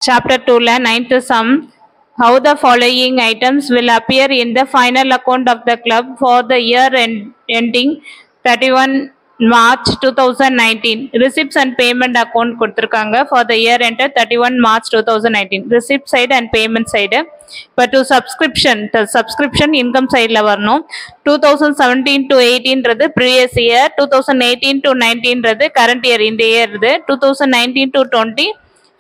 Chapter 2 la 9th sum. How the following items will appear in the final account of the club for the year ending 31 March 2019. Receipts and payment account கொடுத்திருக்காங்க for the year ended 31 March 2019. Receipt side and payment side. But to subscription income side la வரணும். 2017 to 18 றது previous year, 2018 to 19 றது current year இந்த year இது, 2019 to 20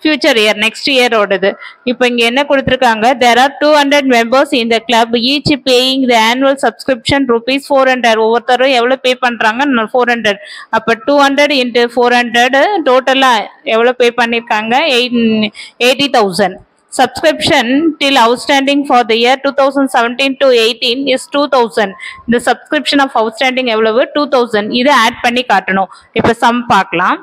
future year next year ஓடுது. இப்போ இங்க என்ன கொடுத்திருக்காங்க, there are 200 members in the club, each paying the annual subscription rupees 400. ஒவ்வொருத்தரும் எவ்வளவு பே பண்றாங்க, 400. அப்ப 200 into 400 டோட்டலா எவ்வளவு பே பண்ணிருக்காங்க, 80,000. Subscription till outstanding for the year 2017 to 18 is 2,000. The subscription of outstanding எவ்வளவு, 2,000. இதை ஆட் பண்ணி காட்டணும். இப்ப சம் பார்க்கலாம்.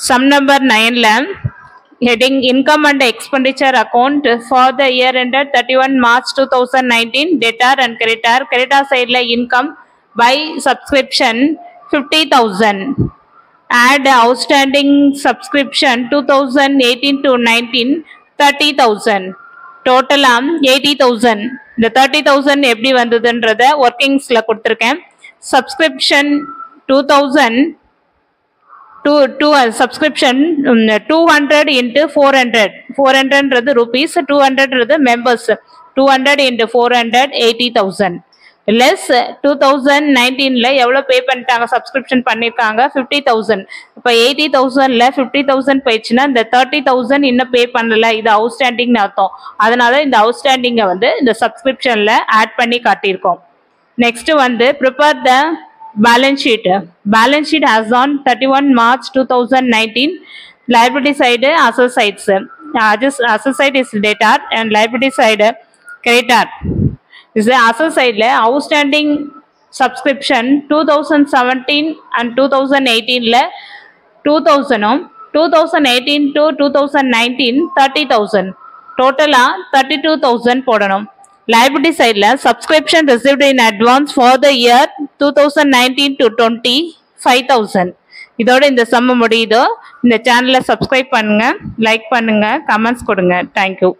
Sum number 9 la heading income and expenditure account for the year ended 31 March 2019. Debtor and creditor. Creditor side la income by subscription 50,000. Add outstanding subscription 2018 to 19 30,000. Total 80,000. The 30,000 எப்படி வந்ததுன்றத workingsல கொடுத்திருக்கேன். Subscription 2,000 to subscription 200 into 400. 400 rupees, 200 members. 200 into 400 80,000. Less 2019 ல எவ்வளவு பே பண்ணிட்டாங்க, subscription பண்ணிருக்காங்க 50,000. இப்ப 80,000 ல 50,000 போயிடுச்சுன்னா இந்த 30,000 இன்னும் பே பண்ணல, இது அவுட்ஸ்டாண்டிங் அர்த்தம். அதனால இந்த அவுட்ஸ்டாண்டிங்க வந்து இந்த சப்ஸ்கிரிப்ஷன்ல ஆட் பண்ணி காட்டியிருக்கோம். நெக்ஸ்ட் வந்து prepare the balance sheet. Balance sheet as on 31 March 2019. Liability side, asset sides. Asset side is debtor and liability side creditor. Is the asset side la outstanding subscription 2017 and 2018 la 2,000. 2018 to 2019 30,000. Total 32,000 போடணும். Liability side la subscription received in advance for the year 2019 to 20 5,000. இதோட இந்த சம்ம முடியுதோ. இந்த சேனலை subscribe பண்ணுங்க, like பண்ணுங்க, comments கொடுங்க. தேங்க்யூ.